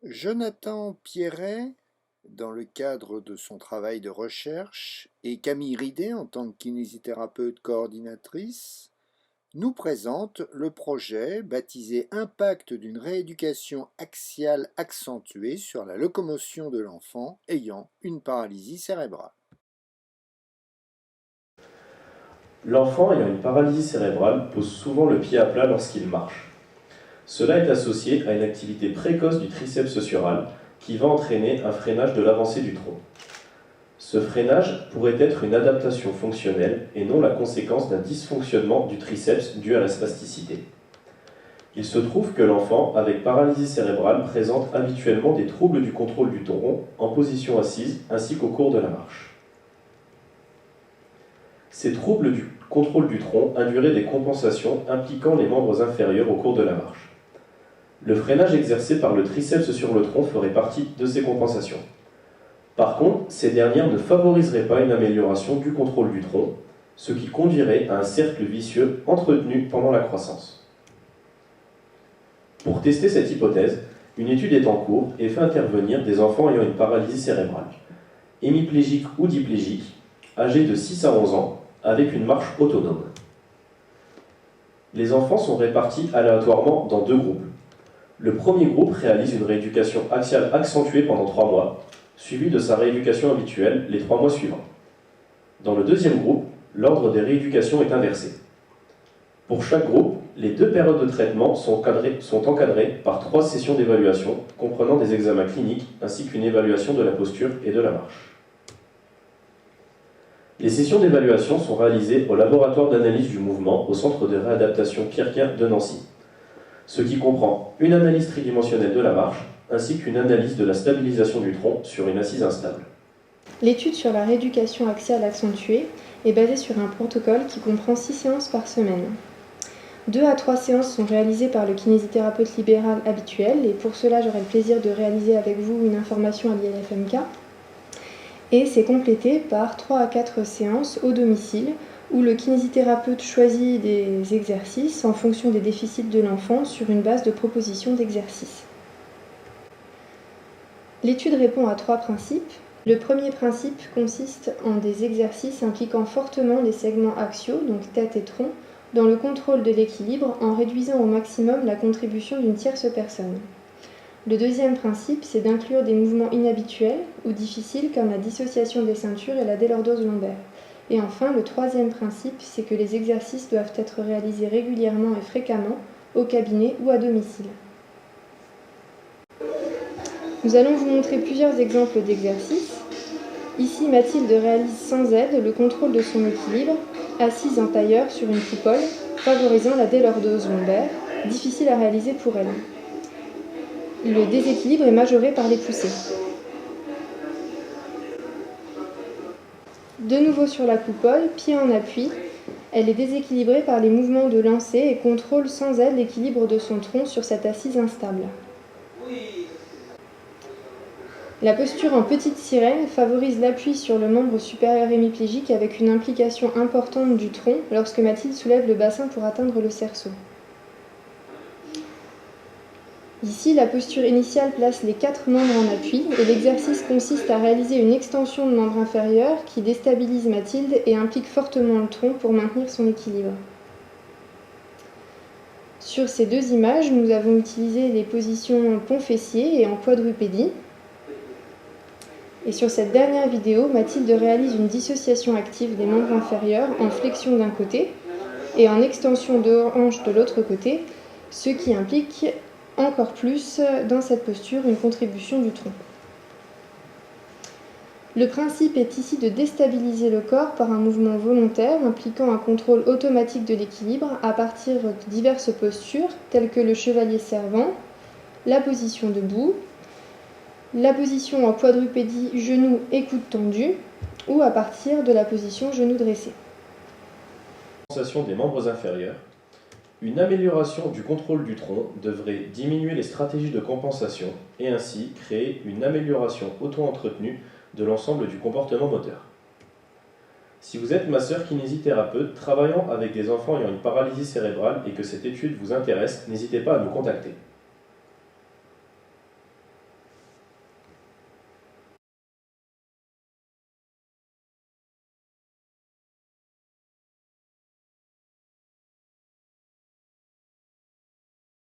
Jonathan Pierret, dans le cadre de son travail de recherche, et Camille Ridet, en tant que kinésithérapeute coordinatrice, nous présente le projet baptisé Impact d'une rééducation axiale accentuée sur la locomotion de l'enfant ayant une paralysie cérébrale. L'enfant ayant une paralysie cérébrale pose souvent le pied à plat lorsqu'il marche. Cela est associé à une activité précoce du triceps sural qui va entraîner un freinage de l'avancée du tronc. Ce freinage pourrait être une adaptation fonctionnelle et non la conséquence d'un dysfonctionnement du triceps dû à la spasticité. Il se trouve que l'enfant avec paralysie cérébrale présente habituellement des troubles du contrôle du tronc en position assise ainsi qu'au cours de la marche. Ces troubles du contrôle du tronc induiraient des compensations impliquant les membres inférieurs au cours de la marche. Le freinage exercé par le triceps sur le tronc ferait partie de ces compensations. Par contre, ces dernières ne favoriseraient pas une amélioration du contrôle du tronc, ce qui conduirait à un cercle vicieux entretenu pendant la croissance. Pour tester cette hypothèse, une étude est en cours et fait intervenir des enfants ayant une paralysie cérébrale, hémiplégiques ou diplégiques, âgés de 6 à 11 ans, avec une marche autonome. Les enfants sont répartis aléatoirement dans deux groupes. Le premier groupe réalise une rééducation axiale accentuée pendant 3 mois, suivie de sa rééducation habituelle les 3 mois suivants. Dans le deuxième groupe, l'ordre des rééducations est inversé. Pour chaque groupe, les 2 périodes de traitement sont encadrées par 3 sessions d'évaluation, comprenant des examens cliniques ainsi qu'une évaluation de la posture et de la marche. Les sessions d'évaluation sont réalisées au laboratoire d'analyse du mouvement au centre de réadaptation Pierre-Quint de Nancy, ce qui comprend une analyse tridimensionnelle de la marche ainsi qu'une analyse de la stabilisation du tronc sur une assise instable. L'étude sur la rééducation axiale accentuée est basée sur un protocole qui comprend 6 séances par semaine. 2 à 3 séances sont réalisées par le kinésithérapeute libéral habituel, et pour cela j'aurai le plaisir de réaliser avec vous une information à l'INFMK. Et c'est complété par 3 à 4 séances au domicile, où le kinésithérapeute choisit des exercices en fonction des déficits de l'enfant sur une base de proposition d'exercices. L'étude répond à 3 principes. Le premier principe consiste en des exercices impliquant fortement les segments axiaux, donc tête et tronc, dans le contrôle de l'équilibre en réduisant au maximum la contribution d'une tierce personne. Le deuxième principe, c'est d'inclure des mouvements inhabituels ou difficiles comme la dissociation des ceintures et la délordose lombaire. Et enfin, le troisième principe, c'est que les exercices doivent être réalisés régulièrement et fréquemment, au cabinet ou à domicile. Nous allons vous montrer plusieurs exemples d'exercices. Ici, Mathilde réalise sans aide le contrôle de son équilibre, assise en tailleur sur une coupole, favorisant la délordose lombaire, difficile à réaliser pour elle. Le déséquilibre est majoré par les poussées. De nouveau sur la coupole, pied en appui, elle est déséquilibrée par les mouvements de lancer et contrôle sans aide l'équilibre de son tronc sur cette assise instable. La posture en petite sirène favorise l'appui sur le membre supérieur hémiplégique avec une implication importante du tronc lorsque Mathilde soulève le bassin pour atteindre le cerceau. Ici, la posture initiale place les 4 membres en appui et l'exercice consiste à réaliser une extension de membre inférieur qui déstabilise Mathilde et implique fortement le tronc pour maintenir son équilibre. Sur ces 2 images, nous avons utilisé les positions pont-fessier et en quadrupédie. Et sur cette dernière vidéo, Mathilde réalise une dissociation active des membres inférieurs en flexion d'un côté et en extension de hanche de l'autre côté, ce qui implique encore plus dans cette posture une contribution du tronc. Le principe est ici de déstabiliser le corps par un mouvement volontaire impliquant un contrôle automatique de l'équilibre à partir de diverses postures telles que le chevalier servant, la position debout, la position en quadrupédie genoux et coude tendu ou à partir de la position genou dressé. Des membres inférieurs. Une amélioration du contrôle du tronc devrait diminuer les stratégies de compensation et ainsi créer une amélioration auto-entretenue de l'ensemble du comportement moteur. Si vous êtes masseur kinésithérapeute travaillant avec des enfants ayant une paralysie cérébrale et que cette étude vous intéresse, n'hésitez pas à nous contacter.